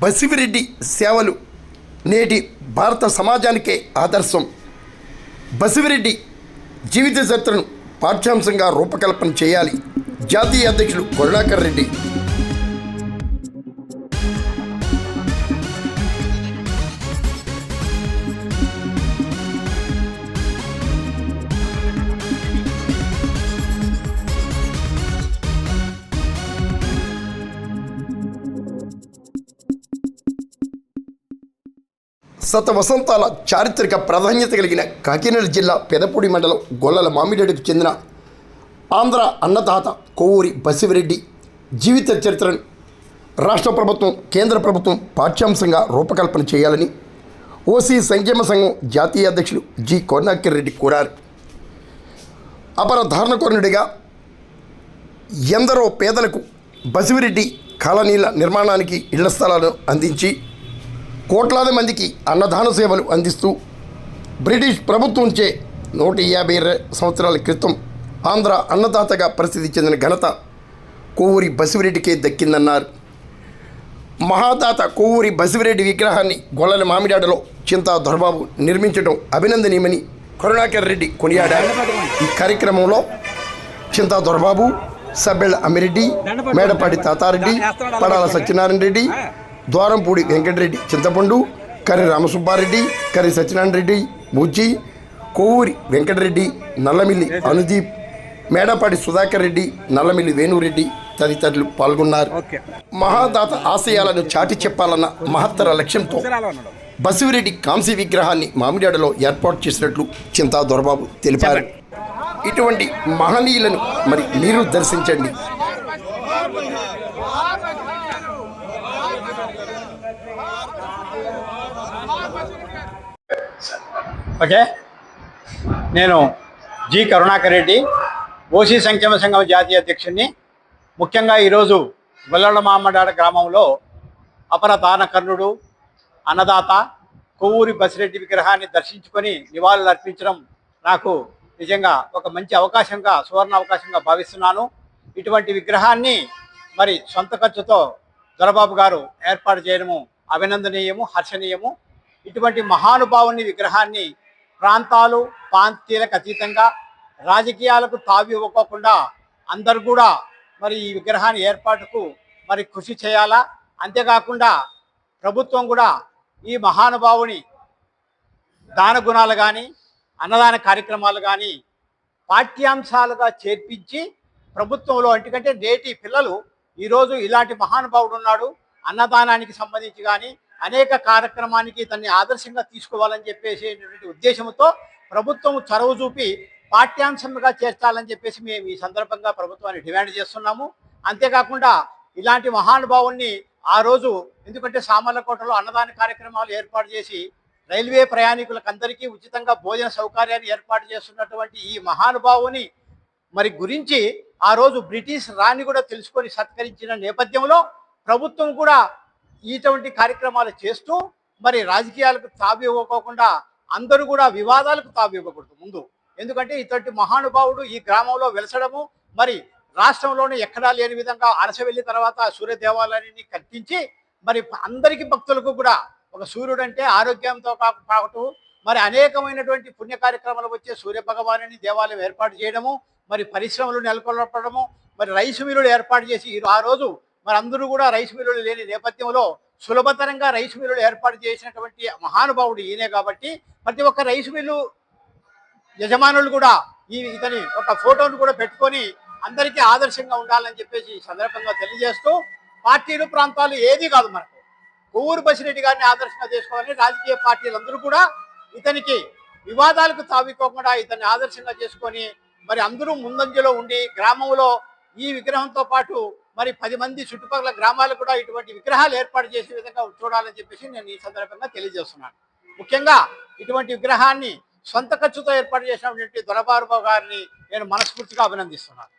బసివిరెడ్డి సేవలు నేటి భారత సమాజానికే ఆదర్శం. బసివిరెడ్డి జీవిత చరిత్రను పాఠ్యాంశంగా రూపకల్పన చేయాలి. జాతీయ అధ్యక్షులు కరుణాకర్ రెడ్డి. శత వసంతాల చారిత్రక ప్రాధాన్యత కలిగిన కాకినాడ జిల్లా పెదపూడి మండలం గొల్లల మామిడికి చెందిన ఆంధ్ర అన్నదాత కొవ్వూరి బసివిరెడ్డి జీవిత చరిత్రను రాష్ట్ర ప్రభుత్వం, కేంద్ర ప్రభుత్వం పాఠ్యాంశంగా రూపకల్పన చేయాలని ఓసీ సంక్షేమ సంఘం జాతీయ అధ్యక్షులు జి కరుణాకర్ రెడ్డి కోరారు. అపర ధారణకోరునిడిగా ఎందరో పేదలకు బసివిరెడ్డి కాలనీల నిర్మాణానికి ఇళ్ల స్థలాలను అందించి కోట్లాది మందికి అన్నదాన సేవలు అందిస్తూ బ్రిటిష్ ప్రభుత్వంచే 150 సంవత్సరాల క్రితం ఆంధ్ర అన్నదాతగా ప్రసిద్ధి చెందిన ఘనత కొవ్వూరి బసివిరెడ్డికే దక్కిందన్నారు. మహాదాత కొవ్వూరి బసివిరెడ్డి విగ్రహాన్ని గొల్లల మామిడాడలో చింతా దొరబాబు నిర్మించడం అభినందనీయమని కరుణాకర్ రెడ్డి కొనియాడారు. ఈ కార్యక్రమంలో చింతా దొరబాబు, సబ్బెళ్ల అమ్మిరెడ్డి, మేడపాటి తాతారెడ్డి, పడాల సత్యనారాయణ రెడ్డి, ద్వారంపూడి వెంకటరెడ్డి, చింతపండు, కర్రి రామసుబ్బారెడ్డి, కర్రి సత్యనారాయణ రెడ్డి, బుజ్జి, కొవ్వూరి వెంకటరెడ్డి, నల్లమిల్లి అనుదీప్, మేడపాటి సుధాకర్ రెడ్డి, నల్లమిల్లి వేణురెడ్డి తదితరులు పాల్గొన్నారు. మహాదాత ఆశయాలను చాటి చెప్పాలన్న మహత్తర లక్ష్యంతో బసివిరెడ్డి కాంస్య విగ్రహాన్ని మామిడాడలో ఏర్పాటు చేసినట్లు చింతా దొరబాబు తెలిపారు. ఇటువంటి మహనీయులను మరి మీరు దర్శించండి. ఓకే, నేను జి కరుణాకర్ రెడ్డి, ఓసీ సంక్షేమ సంఘం జాతీయ అధ్యక్షుడిని. ముఖ్యంగా ఈరోజు గొల్లల మామిడాడ గ్రామంలో అపర దానకర్ణుడు, అన్నదాత కొవ్వూరి బసిరెడ్డి విగ్రహాన్ని దర్శించుకొని నివాళులు అర్పించడం నాకు నిజంగా ఒక మంచి అవకాశంగా, సువర్ణ అవకాశంగా భావిస్తున్నాను. ఇటువంటి విగ్రహాన్ని మరి సొంత ఖర్చుతో దొరబాబు గారు ఏర్పాటు చేయడము అభినందనీయము, హర్షణీయము. ఇటువంటి మహానుభావుని విగ్రహాన్ని ప్రాంతాలు, ప్రాంతీయులకు అతీతంగా, రాజకీయాలకు తావి ఇవ్వకోకుండా అందరు కూడా మరి ఈ విగ్రహాన్ని ఏర్పాటుకు మరి కృషి చేయాలా. అంతేకాకుండా ప్రభుత్వం కూడా ఈ మహానుభావుని దాన గుణాలు కానీ, అన్నదాన కార్యక్రమాలు కానీ పాఠ్యాంశాలుగా చేర్పించి ప్రభుత్వంలో, ఎందుకంటే నేటి పిల్లలు ఈరోజు ఇలాంటి మహానుభావుడు ఉన్నాడు, అన్నదానానికి సంబంధించి కానీ అనేక కార్యక్రమానికి తనని ఆదర్శంగా తీసుకోవాలని చెప్పేసేటువంటి ఉద్దేశంతో ప్రభుత్వం చొరవ చూపి పాఠ్యాంశంగా చేర్చాలని చెప్పేసి మేము ఈ సందర్భంగా ప్రభుత్వాన్ని డిమాండ్ చేస్తున్నాము. అంతేకాకుండా ఇలాంటి మహానుభావుల్ని ఆ రోజు, ఎందుకంటే సామర్లకోటలో అన్నదాన కార్యక్రమాలు ఏర్పాటు చేసి రైల్వే ప్రయాణికులకు అందరికీ ఉచితంగా భోజన సౌకర్యాన్ని ఏర్పాటు చేస్తున్నటువంటి ఈ మహానుభావుని మరి గురించి ఆ రోజు బ్రిటిష్ రాణి కూడా తెలుసుకొని సత్కరించిన నేపథ్యంలో ప్రభుత్వం కూడా ఇటువంటి కార్యక్రమాలు చేస్తూ మరి రాజకీయాలకు తావి ఇవ్వకోకుండా అందరూ కూడా వివాదాలకు తావి ఇవ్వకూడదు ముందు. ఎందుకంటే ఇటువంటి మహానుభావుడు ఈ గ్రామంలో వెలసడము, మరి రాష్ట్రంలోనే ఎక్కడా లేని విధంగా అరసవెల్లి తర్వాత సూర్య దేవాలయాన్ని కట్టించి మరి అందరికీ భక్తులకు కూడా ఒక సూర్యుడు అంటే ఆరోగ్యంతో కావటం, మరి అనేకమైనటువంటి పుణ్య కార్యక్రమాలు వచ్చే సూర్య భగవానుని దేవాలయం ఏర్పాటు చేయడము, మరి పరిశ్రమలు నెలకొల్పడము, మరి రైసు మిల్లులు ఏర్పాటు చేసి ఆ రోజు మరి అందరూ కూడా రైస్ మిల్లులు లేని నేపథ్యంలో సులభతరంగా రైస్ మిల్లులు ఏర్పాటు చేసినటువంటి మహానుభావుడు ఈయనే. కాబట్టి ప్రతి ఒక్క రైస్ మిల్లు యజమానులు కూడా ఇతని ఒక ఫోటోను కూడా పెట్టుకొని అందరికీ ఆదర్శంగా ఉండాలని చెప్పేసి ఈ సందర్భంగా తెలియజేస్తూ, పార్టీలు ప్రాంతాలు ఏది కాదు, మనకు కొవ్వూరి బసిరెడ్డి గారిని ఆదర్శంగా చేసుకోవాలని రాజకీయ పార్టీలందరూ కూడా ఇతనికి వివాదాలకు తావికోకుండా ఇతన్ని ఆదర్శంగా చేసుకొని మరి అందరూ ముందంజలో ఉండి గ్రామంలో ఈ విగ్రహంతో పాటు మరి 10 మంది చుట్టుపక్కల గ్రామాలు కూడా ఇటువంటి విగ్రహాలు ఏర్పాటు చేసే విధంగా చూడాలని చెప్పేసి నేను ఈ సందర్భంగా తెలియజేస్తున్నాను. ముఖ్యంగా ఇటువంటి విగ్రహాన్ని సొంత ఖర్చుతో ఏర్పాటు చేసినటువంటి దొరబాబు గారిని నేను మనస్ఫూర్తిగా అభినందిస్తున్నాను.